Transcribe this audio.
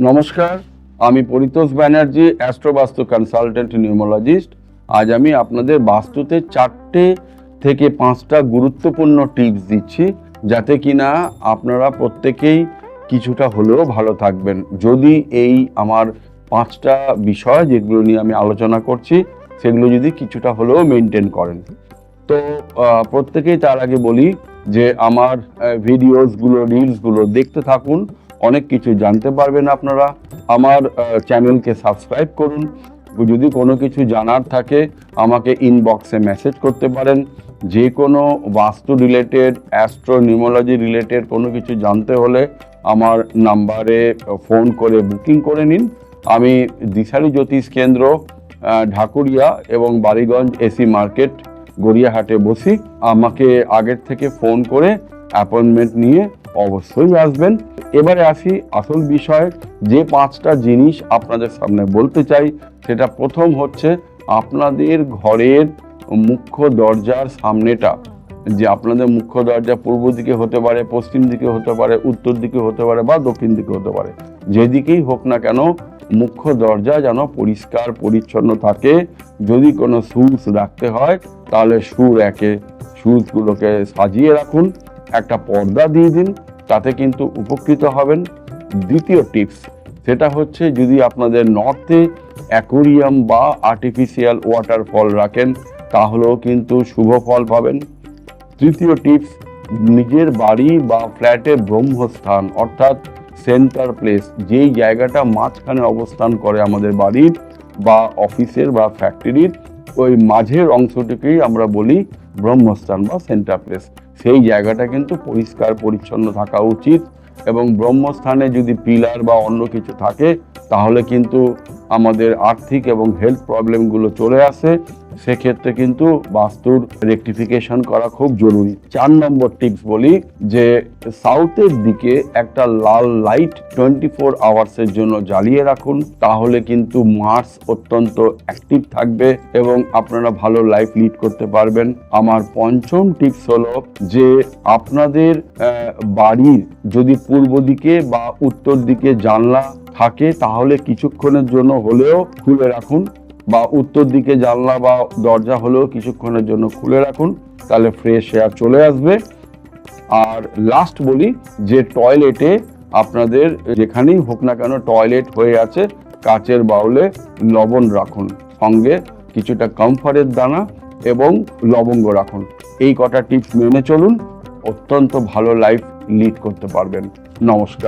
নমস্কার, আমি Paritosh Banerjee, Astro Vastu consultant numerologist. আজ আমি আপনাদের বাস্তুতে 4টে থেকে 5টা গুরুত্বপূর্ণ টিপস দিচ্ছি, যাতে কিনা আপনারা প্রত্যেকেই কিছুটা হলেও ভালো থাকবেন। যদি এই আমার 5টা বিষয় যেগুলো নিয়ে আমি আলোচনা করছি সেগুলো যদি কিছুটা হলেও মেনটেন করেন, তো প্রত্যেকেই তার আগে বলি যে আমার ভিডিওসগুলো, রিলসগুলো দেখতে থাকুন, অনেক কিছু জানতে পারবেন আপনারা। আমার চ্যানেলকে সাবস্ক্রাইব করুন। যদি কোনো কিছু জানার থাকে আমাকে ইনবক্সে মেসেজ করতে পারেন। যে কোনো বাস্তু রিলেটেড, অ্যাস্ট্রো নিউমোলজি রিলেটেড কোনো কিছু জানতে হলে আমার নাম্বারে ফোন করে বুকিং করে নিন। আমি দিশারি জ্যোতিষ কেন্দ্র, ঢাকুরিয়া এবং বালিগঞ্জ এসি মার্কেট, গড়িয়াহাটে বসি। আমাকে আগের থেকে ফোন করে অ্যাপয়েন্টমেন্ট নিয়ে অবশ্যই আসবেন। এবারে আসি আসল বিষয়। যে 5টা জিনিস আপনাদের সামনে বলতে চাই, সেটা প্রথম হচ্ছে আপনাদের ঘরের মুখ্য দরজার সামনেটা, যে আপনাদের মুখ্য দরজা পূর্ব দিকে হতে পারে, পশ্চিম দিকে হতে পারে, উত্তর দিকে হতে পারে বা দক্ষিণ দিকে হতে পারে, যেদিকেই হোক না কেন মুখ্য দরজা যেন পরিষ্কার পরিচ্ছন্ন থাকে। যদি কোনো শুজ রাখতে হয় তাহলে শুজগুলোকে সাজিয়ে রাখুন, একটা পর্দা দিয়ে দিন, তাতে কিন্তু উপকৃত হবেন। দ্বিতীয় টিপস, সেটা হচ্ছে যদি আপনাদের নর্থে অ্যাকোরিয়াম বা আর্টিফিশিয়াল ওয়াটারফল রাখেন তাহলেও কিন্তু শুভ ফল পাবেন। তৃতীয় টিপস, নিজের বাড়ি বা ফ্ল্যাটে ব্রহ্মস্থান অর্থাৎ সেন্টার প্লেস, যেই জায়গাটা মাঝখানে অবস্থান করে আমাদের বাড়ির বা অফিসের বা ফ্যাক্টরির, ওই মাঝের অংশটিকেই আমরা বলি ব্রহ্মস্থান বা সেন্টার প্লেস। সেই জায়গাটা কিন্তু পরিষ্কার পরিচ্ছন্ন থাকা উচিত। এবং ব্রহ্মস্থানে যদি পিলার বা অন্য কিছু থাকে তাহলে কিন্তু আমাদের আর্থিক এবং হেলথ প্রবলেমগুলো চলে আসে। সেক্ষেত্রে কিন্তু বাস্তুর রেকটিফিকেশন করা খুব জরুরি। 4 নম্বর টিপস বলি যে সাউথের দিকে একটা লাল লাইট 24 আওয়ার্সের জন্য জ্বালিয়ে রাখুন, তাহলে কিন্তু মার্স অত্যন্ত অ্যাক্টিভ থাকবে এবং আপনারা ভালো লাইফ লিড করতে পারবেন। আমার 5ম টিপস হলো যে আপনাদের বাড়ির যদি পূর্ব দিকে বা উত্তর দিকে জানলা থাকে তাহলে কিছুক্ষণের জন্য হলেও খুলে রাখুন, বা উত্তর দিকে জানলা বা দরজা হলেও কিছুক্ষণের জন্য খুলে রাখুন, তাহলে ফ্রেশ এয়ার চলে আসবে। আর লাস্ট বলি যে টয়লেটে আপনাদের যেখানেই হোক না কেন টয়লেট হয়ে আছে, কাচের বাউলে লবণ রাখুন, সঙ্গে কিছুটা কমফরের দানা এবং লবঙ্গ রাখুন। এই কটা টিপস মেনে চলুন, অত্যন্ত ভালো লাইফ লিড করতে পারবেন। নমস্কার।